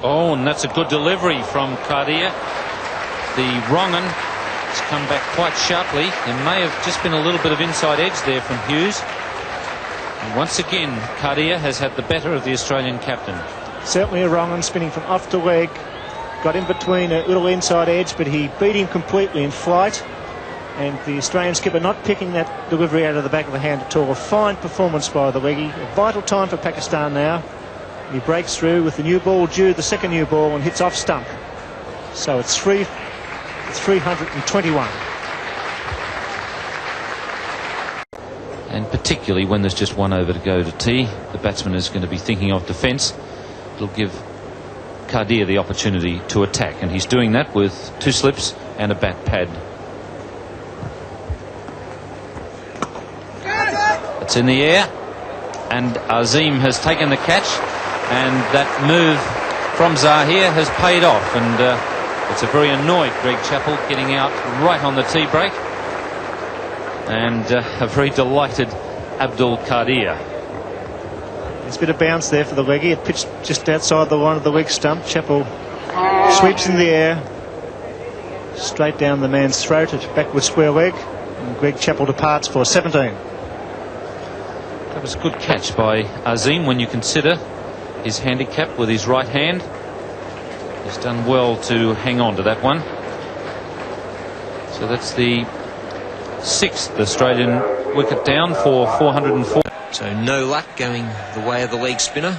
Oh, and that's a good delivery from Qadir. The wrong un has come back quite sharply. There may have just been a little bit of inside edge there from Hughes. And once again, Qadir has had the better of the Australian captain. Certainly a wrong un, spinning from off the leg. Got in between a little inside edge, but he beat him completely in flight. And the Australian skipper not picking that delivery out of the back of the hand at all. A fine performance by the leggy. A vital time for Pakistan now. He breaks through with the new ball due, the second new ball, and hits off stump. So it's 321. And particularly when there's just one over to go to tee, the batsman is going to be thinking of defence. It'll give Qadir the opportunity to attack, and he's doing that with 2 slips and a bat pad. It's in the air, and Azim has taken the catch, and that move from Zahir has paid off, and it's a very annoyed Greg Chappell getting out right on the tee break, and a very delighted Abdul Qadir. There's a bit of bounce there for the leggy. It pitched just outside the line of the leg stump. Chappell sweeps in the air, straight down the man's throat at backward square leg, and Greg Chappell departs for 17. That was a good catch by Azim when you consider his handicap with his right hand. He's done well to hang on to that one. So that's the 6th Australian wicket down for 404. So no luck going the way of the leg spinner.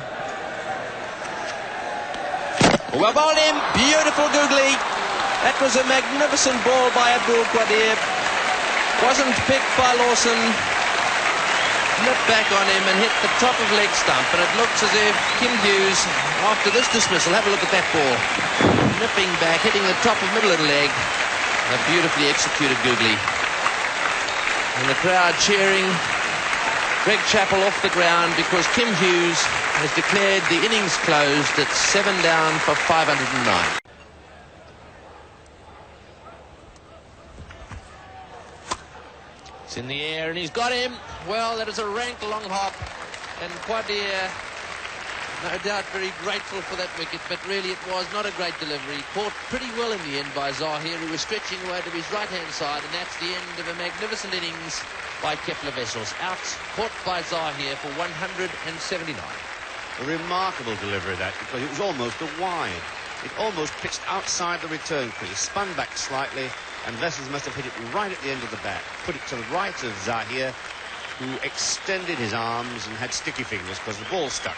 Well bowled him, beautiful Guggly. That was a magnificent ball by Abdul Qadir. Wasn't picked by Lawson. Nipped back on him and hit the top of leg stump, and it looks as if Kim Hughes, after this dismissal, have a look at that ball, nipping back, hitting the top of middle of the leg. A beautifully executed Guggly, and the crowd cheering Greg Chappell off the ground because Kim Hughes has declared the innings closed at 7 down for 509. It's in the air and he's got him. Well, that is a rank long hop, and Qadir, no doubt very grateful for that wicket, but really it was not a great delivery. Caught pretty well in the end by Zahir, who was stretching away to his right-hand side, and that's the end of a magnificent innings by Kepler Vessels. Out, caught by Zahir for 179. A remarkable delivery that, because it was almost a wide. It almost pitched outside the return crease, spun back slightly, and Vessels must have hit it right at the end of the bat. Put it to the right of Zahir, who extended his arms and had sticky fingers because the ball stuck.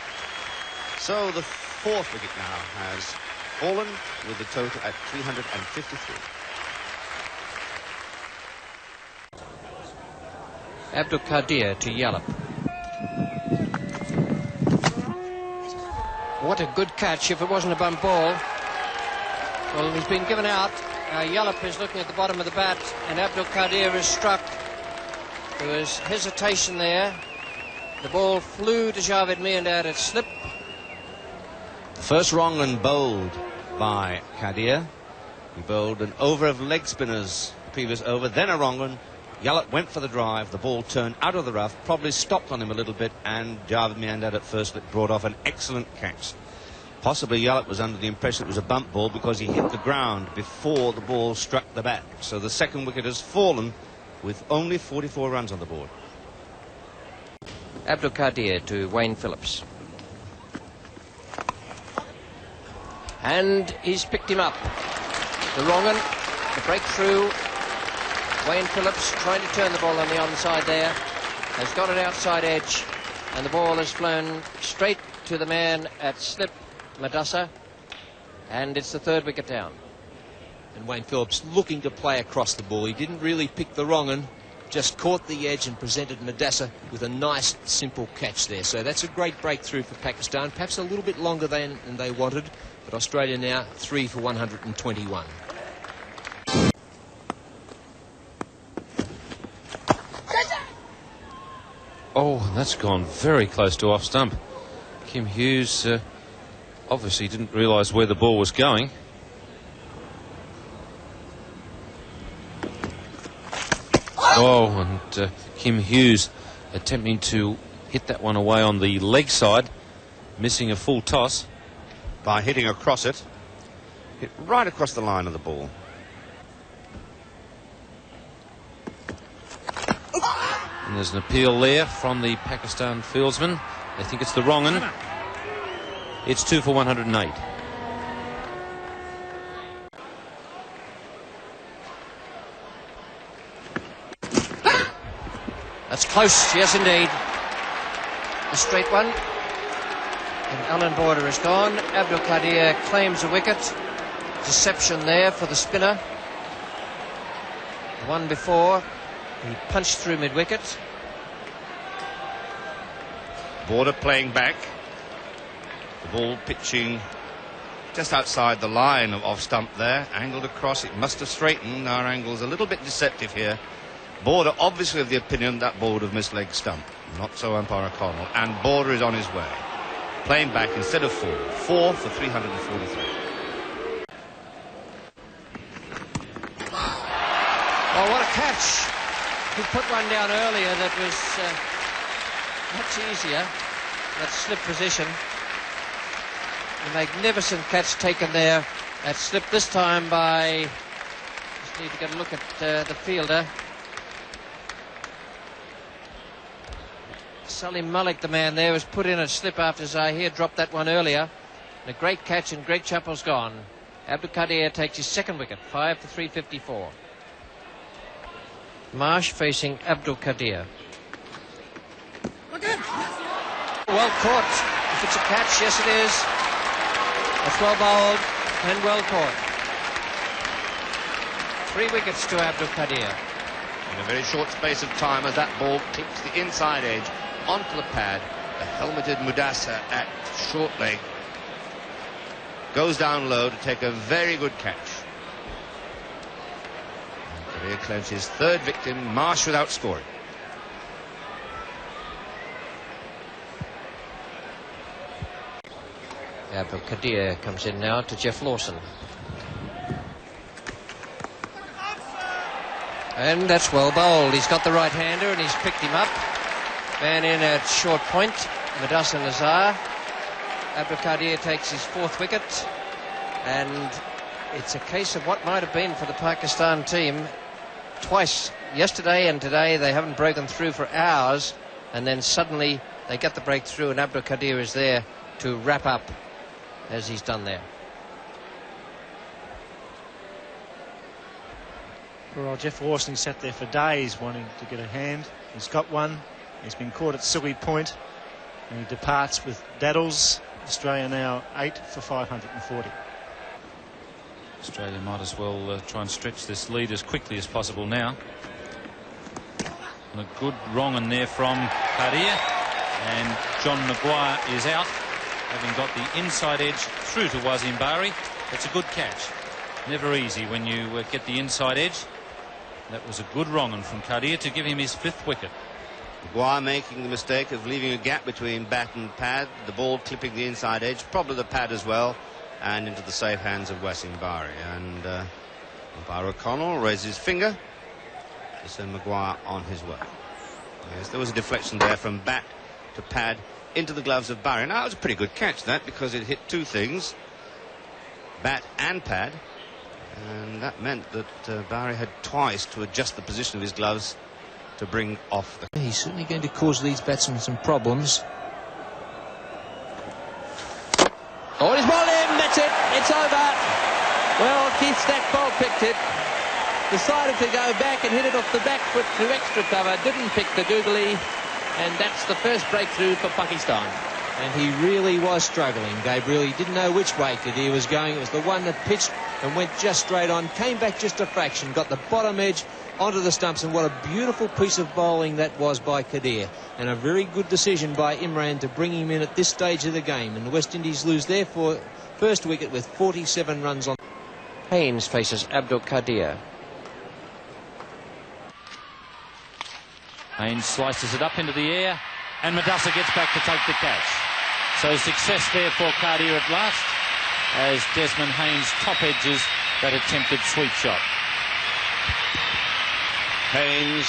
So the 4th wicket now has fallen, with the total at 353. Abdul Qadir to Yallop. What a good catch if it wasn't a bump ball. Well, he's been given out. Yallop is looking at the bottom of the bat, and Abdul Qadir is struck. There was hesitation there. The ball flew to Javed Miandad at slip. The first wrong and bowled by Qadir. He bowled an over of leg spinners the previous over, then a wrong one. Yallop went for the drive. The ball turned out of the rough, probably stopped on him a little bit, and Javed Miandad at first brought off an excellent catch. Possibly Yallop was under the impression it was a bump ball because he hit the ground before the ball struck the bat. So the 2nd wicket has fallen with only 44 runs on the board. Abdul Qadir to Wayne Phillips. And he's picked him up. The wrong one, the breakthrough. Wayne Phillips trying to turn the ball on the onside there. Has got it outside edge, and the ball has flown straight to the man at slip, Madassa, and it's the 3rd wicket down. And Wayne Phillips looking to play across the ball. He didn't really pick the wrong one, just caught the edge and presented Madassa with a nice simple catch there. So that's a great breakthrough for Pakistan, perhaps a little bit longer than they wanted, but Australia now 3 for 121. Oh, that's gone very close to off stump. Kim Hughes obviously didn't realise where the ball was going. Oh, and Kim Hughes attempting to hit that one away on the leg side, missing a full toss. by hitting across it. Hit right across the line of the ball. And there's an appeal there from the Pakistan fieldsman. They think it's the wrong one. It's 2 for 108. That's close, yes indeed. A straight one. And Allan Border is gone. Abdul Qadir claims a wicket. Deception there for the spinner. The one before, he punched through mid-wicket. Border playing back. The ball pitching just outside the line of off stump there. Angled across. It must have straightened. Our angle's a little bit deceptive here. Border obviously of the opinion that ball would have missed leg stump. Not so umpire O'Connell. And Border is on his way. Playing back instead of 4. 4 for 343. Oh, what a catch. He put one down earlier that was much easier. That slip position. A magnificent catch taken there. That slip this time by... Just need to get a look at the fielder. Salim Malik, the man there, was put in a slip after Zahir dropped that one earlier. And a great catch, and Greg Chappell's gone. Abdul Qadir takes his second wicket, 5 for 354. Marsh facing Abdul Qadir. Well caught. If it's a catch, yes it is. That's well bowled and well caught. 3 wickets to Abdul Qadir. In a very short space of time, as that ball clips the inside edge onto the pad, the helmeted Mudasa at short leg goes down low to take a very good catch. Qadir claims his third victim. Marsh without scoring. Abdul Qadir comes in now to Jeff Lawson. And that's well bowled. He's got the right-hander and he's picked him up. Man in at short point, Madasa Nazar. Abdul Qadir takes his 4th wicket. And it's a case of what might have been for the Pakistan team. Twice, yesterday and today, they haven't broken through for hours. And then suddenly they get the breakthrough and Abdul Qadir is there to wrap up as he's done there. Well, Jeff Lawson sat there for days wanting to get a hand. He's got one. He's been caught at silly point, and he departs with daddles. Australia now 8 for 540. Australia might as well try and stretch this lead as quickly as possible now. And a good wrong in there from Qadir, and John Maguire is out, having got the inside edge through to Wasim Bari. That's a good catch. Never easy when you get the inside edge. That was a good wrong from Qadir to give him his 5th wicket. Maguire making the mistake of leaving a gap between bat and pad. The ball clipping the inside edge, probably the pad as well, and into the safe hands of Wasim Bari. And umpire O'Connell raises his finger to send Maguire on his way. Yes, there was a deflection there from bat to pad into the gloves of Bari. Now, it was a pretty good catch, that, because it hit 2 things, bat and pad. And that meant that Bari had twice to adjust the position of his gloves to bring off the... He's certainly going to cause these batsmen some problems. Oh, he's bowled in. That's it. It's over. Well, Keith Stackpole picked it. Decided to go back and hit it off the back foot to extra cover. Didn't pick the Guggly. And that's the first breakthrough for Pakistan. And he really was struggling, Gabriel. He didn't know which way Qadir was going. It was the one that pitched and went just straight on, came back just a fraction, got the bottom edge onto the stumps, and what a beautiful piece of bowling that was by Qadir. And a very good decision by Imran to bring him in at this stage of the game. And the West Indies lose their first wicket with 47 runs on. Haynes faces Abdul Qadir. Haynes slices it up into the air, and Madasa gets back to take the catch. So success there for Qadir at last, as Desmond Haynes top edges that attempted sweep shot. Haynes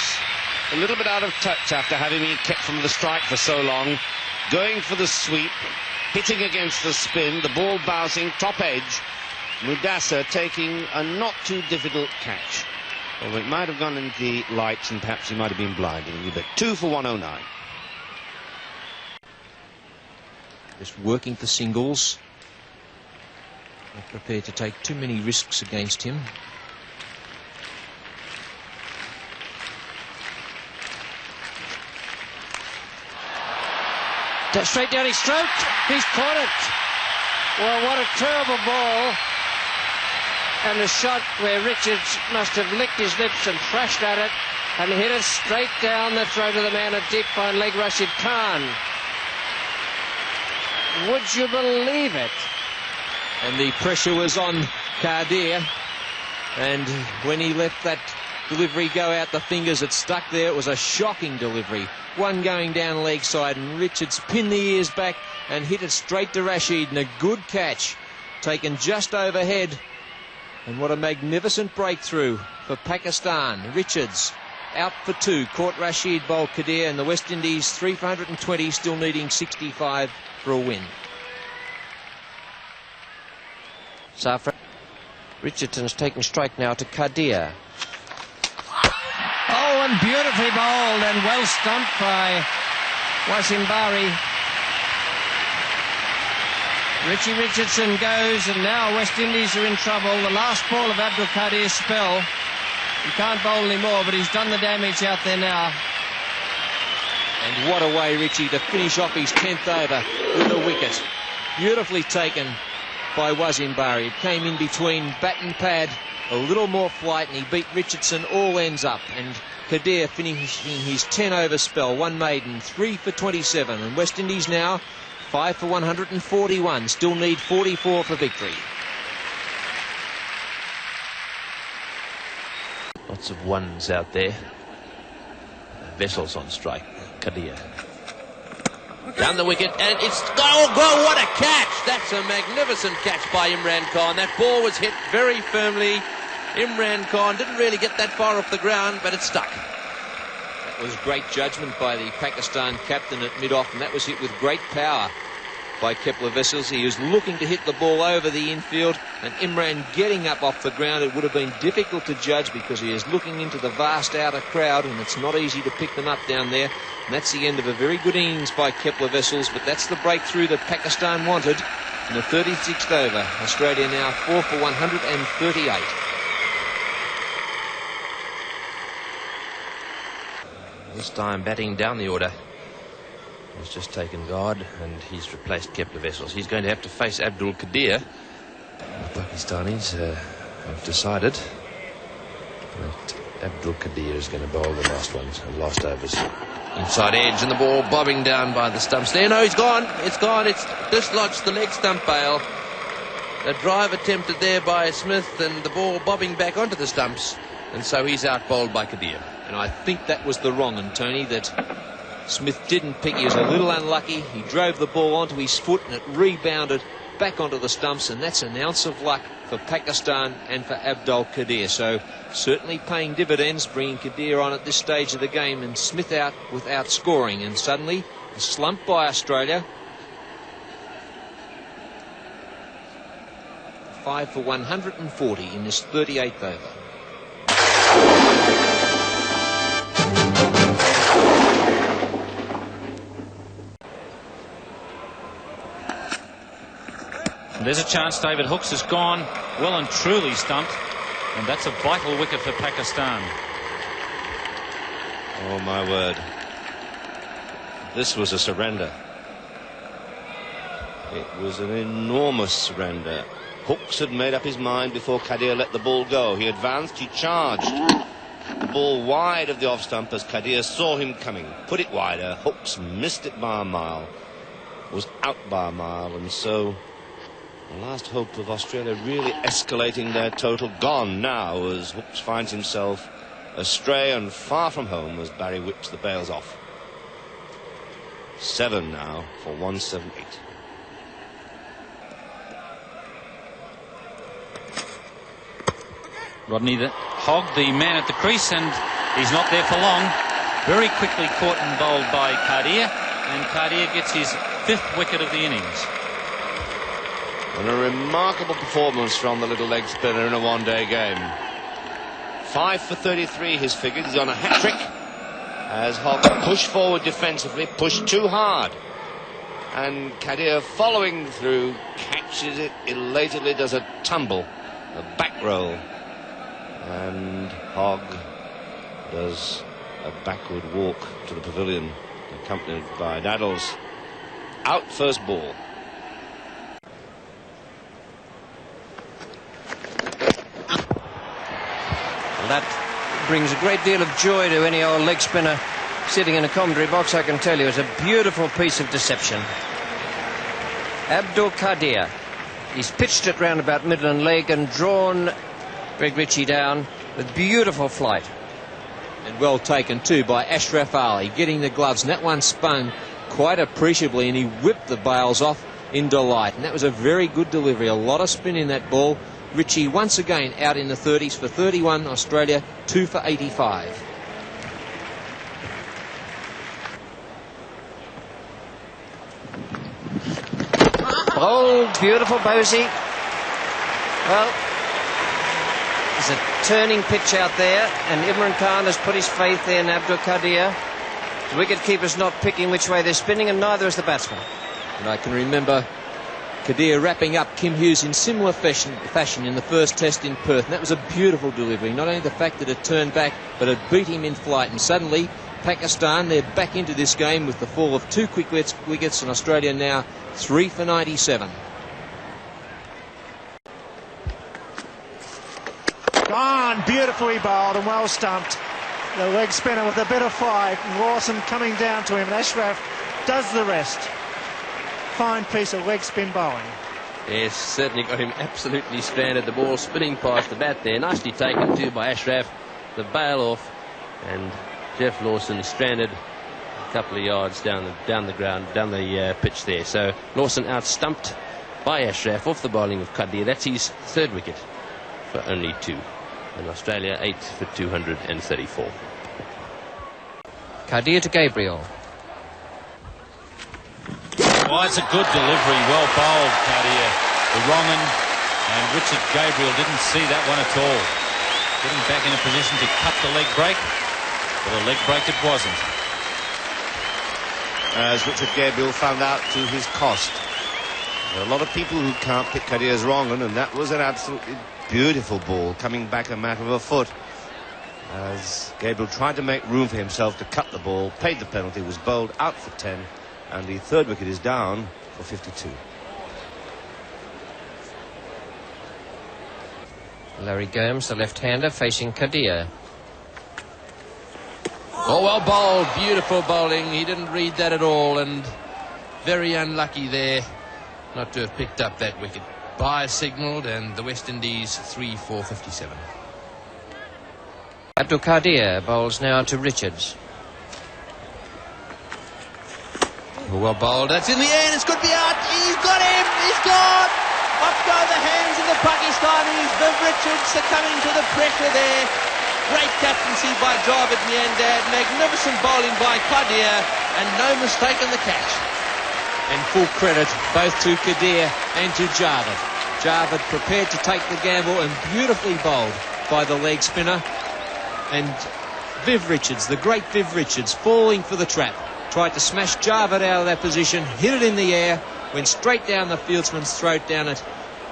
a little bit out of touch after having been kept from the strike for so long, going for the sweep, hitting against the spin, the ball bouncing top edge. Mudasa taking a not too difficult catch. Although it might have gone into the lights and perhaps he might have been blinded a little bit. 2 for 109. Just working for singles. Not prepared to take too many risks against him. Straight down his throat. He's caught it. Well, what a terrible ball. And a shot where Richards must have licked his lips and thrashed at it and hit it straight down the throat of the man at deep fine leg, Rashid Khan. Would you believe it? And the pressure was on Qadir. And when he let that delivery go out the fingers, it stuck there. It was a shocking delivery. One going down leg side, and Richards pinned the ears back and hit it straight to Rashid, and a good catch taken just overhead. And what a magnificent breakthrough for Pakistan. Richards out for 2, caught Rashid, bowled Qadir, and the West Indies 3 for 120, still needing 65 for a win. Safra. Richardson's taking strike now to Qadir. Oh, and beautifully bowled and well stumped by Wasim Bari. Richie Richardson goes, and now West Indies are in trouble. The last ball of Abdul Qadir's spell. He can't bowl anymore, but he's done the damage out there now. And what a way, Richie, to finish off his 10th over with a wicket. Beautifully taken by Wasim Bari. It came in between bat and pad, a little more flight, and he beat Richardson all ends up. And Qadir finishing his 10-over spell, 1 maiden, 3 for 27. And West Indies now 5 for 141, still need 44 for victory. Lots of ones out there. Vessels on strike. Qadir. Down the wicket, and it's... Oh, what a catch! That's a magnificent catch by Imran Khan. That ball was hit very firmly. Imran Khan didn't really get that far off the ground, but it stuck. That was great judgment by the Pakistan captain at mid-off, and that was hit with great power by Kepler Vessels. He was looking to hit the ball over the infield, and Imran getting up off the ground. It would have been difficult to judge because he is looking into the vast outer crowd, and it's not easy to pick them up down there. And that's the end of a very good innings by Kepler Vessels, but that's the breakthrough that Pakistan wanted in the 36th over. Australia now 4 for 138. This time batting down the order. He's just taken guard and he's replaced Kepler Vessels. He's going to have to face Abdul Qadir. The Pakistanis have decided that Abdul Qadir is going to bowl the last ones and last overs. Inside edge, and the ball bobbing down by the stumps there. No, he's gone. It's gone. It's dislodged the leg stump bail. A drive attempted there by Smith, and the ball bobbing back onto the stumps. And so he's out bowled by Qadir. And I think that was the wrong one, Tony, that Smith didn't pick. He was a little unlucky. He drove the ball onto his foot and it rebounded back onto the stumps, and that's an ounce of luck for Pakistan and for Abdul Qadir. So certainly paying dividends, bringing Qadir on at this stage of the game, and Smith out without scoring. And suddenly a slump by Australia. 5 for 140 in this 38th over. There's a chance. David Hooks has gone well and truly stumped, and that's a vital wicket for Pakistan. Oh my word, this was a surrender. It was an enormous surrender. Hooks had made up his mind before Qadir let the ball go. He advanced, he charged the ball wide of the off stump as Qadir saw him coming, put it wider. Hooks missed it by a mile, was out by a mile, and so the last hope of Australia really escalating their total gone now as Hooks finds himself astray and far from home as Barry whips the bails off. 7 now for 178. Rodney hogged the man at the crease, and he's not there for long. Very quickly caught and bowled by Qadir, and Qadir gets his 5th wicket of the innings. And a remarkable performance from the little leg spinner in a one-day game. 5 for 33 his figure. He's on a hat-trick as Hogg pushed forward defensively, pushed too hard. And Qadir following through, catches it elatedly, does a tumble, a back roll. And Hogg does a backward walk to the pavilion, accompanied by Daddles. Out first ball. That brings a great deal of joy to any old leg spinner sitting in a commentary box, I can tell you. It's a beautiful piece of deception. Abdul Qadir. He's pitched it round about Midland leg and drawn Greg Richie down with beautiful flight. And well taken too by Ashraf Ali, getting the gloves, and that one spun quite appreciably, and he whipped the bails off in delight. And that was a very good delivery, a lot of spin in that ball. Richie once again out in the 30s for 31, Australia 2 for 85. Oh, beautiful bogey. Well, there's a turning pitch out there, and Imran Khan has put his faith in Abdul Qadir. The wicket-keeper's not picking which way they're spinning, and neither is the batsman. And I can remember Qadir wrapping up Kim Hughes in similar fashion in the first test in Perth. And that was a beautiful delivery. Not only the fact that it turned back, but it beat him in flight. And suddenly, Pakistan, they're back into this game with the fall of 2 quick wickets, and Australia now 3 for 97. Gone, beautifully bowled and well stumped. The leg spinner with a bit of fight, and Lawson coming down to him, and Ashraf does the rest. Fine piece of leg spin bowling. Yes, certainly got him absolutely stranded. The ball spinning past the bat there. Nicely taken too by Ashraf. The bail off, and Jeff Lawson stranded a couple of yards down the ground, down the pitch there. So Lawson out stumped by Ashraf off the bowling of Qadir. That's his 3rd wicket for only 2. And Australia 8 for 234. Qadir to Gabriel. Oh, it's a good delivery, well bowled, Qadir. The wrong and Richard Gabriel didn't see that one at all. Getting back in a position to cut the leg break, but a leg break it wasn't. As Richard Gabriel found out to his cost. There are a lot of people who can't pick Qadir's wrong, and that was an absolutely beautiful ball, coming back a matter of a foot. As Gabriel tried to make room for himself to cut the ball, paid the penalty, was bowled out for 10, and the 3rd wicket is down for 52. Larry Gomes, the left-hander, facing Qadir. Oh, well bowled, beautiful bowling. He didn't read that at all, and very unlucky there not to have picked up that wicket. Bye signalled, and the West Indies 3 for 57. Abdul Qadir bowls now to Richards. Well bowled, that's in the air, and it's going to be out. He's got him, he's gone. Up go the hands of the Pakistanis. Viv Richards succumbing to the pressure there. Great captaincy by Javed Miandad. Magnificent bowling by Qadir, and no mistake in the catch. And full credit both to Qadir and to Javed. Javed prepared to take the gamble, and beautifully bowled by the leg spinner. And Viv Richards, the great Viv Richards, falling for the trap. Tried to smash Javed out of that position, hit it in the air, went straight down the fieldsman's throat, down at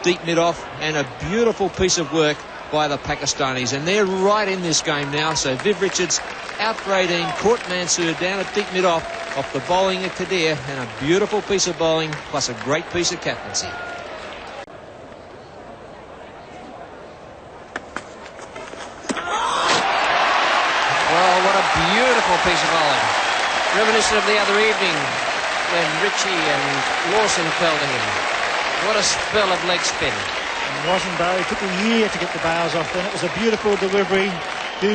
deep mid-off, and a beautiful piece of work by the Pakistanis. And they're right in this game now, so Viv Richards out for 18, caught Mansour down at deep mid-off off the bowling of Qadir, and a beautiful piece of bowling, plus a great piece of captaincy. Well, what a beautiful piece of bowling. Reminiscent of the other evening when Richie and Lawson fell to him. What a spell of leg spin. And wasn't Barry, it took a year to get the bails off then. It was a beautiful delivery.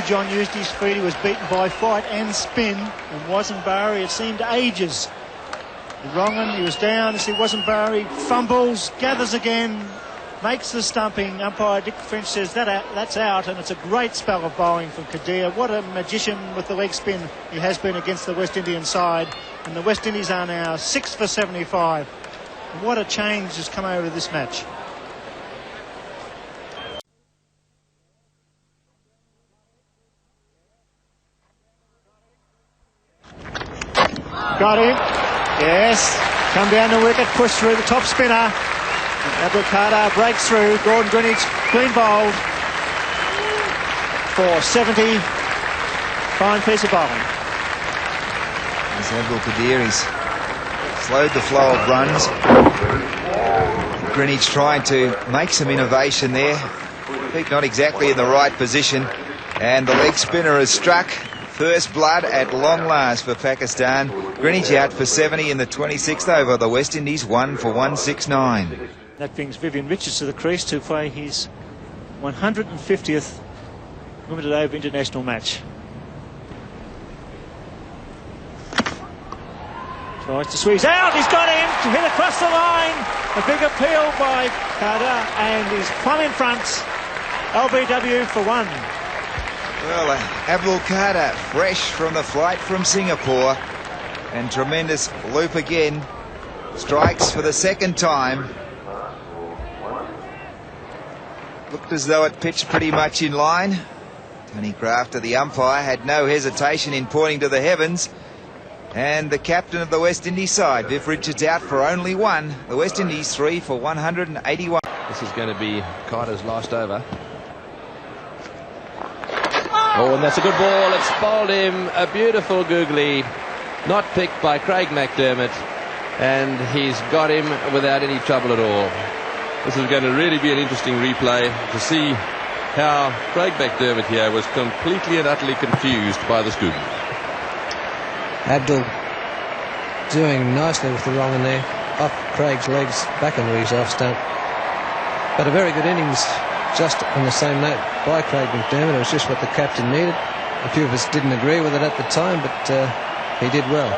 John used his feet. He was beaten by fight and spin. And wasn't Barry, it seemed ages. The wrong one, he was down. It wasn't Barry, fumbles, gathers again, makes the stumping. Umpire Dick French says that's out, and it's a great spell of bowling from Qadir. What a magician with the leg spin he has been against the West Indian side. And the West Indies are now 6 for 75. What a change has come over this match. Got him. Yes. Come down the wicket, push through the top spinner. Abdul Qadir breaks through. Gordon Greenidge clean bowled for 70. Fine piece of bowling. As Abdul Qadir, he's slowed the flow of runs. Greenidge trying to make some innovation there. I think not exactly in the right position. And the leg spinner has struck. First blood at long last for Pakistan. Greenidge out for 70 in the 26th over. The West Indies 1 for 169. That brings Viv Richards to the crease to play his 150th limited over international match. Tries to squeeze out. He's got him to hit across the line. A big appeal by Qadir, and he's plumb in front. LBW for 1. Well, Abdul Qadir fresh from the flight from Singapore, and tremendous loop again. Strikes for the second time. Looked as though it pitched pretty much in line. Tony Crafter, the umpire, had no hesitation in pointing to the heavens. And the captain of the West Indies side, Viv Richards, out for only 1. The West Indies 3 for 181. This is going to be Carter's last over. Oh, and that's a good ball. It's bowled him. A beautiful Guggly. Not picked by Craig McDermott. And he's got him without any trouble at all. This is going to really be an interesting replay to see how Craig McDermott here was completely and utterly confused by this Guggly. Abdul doing nicely with the wrong in there. Off Craig's legs, back into his off stump. But a very good innings, just on the same note, by Craig McDermott. It was just what the captain needed. A few of us didn't agree with it at the time, but he did well.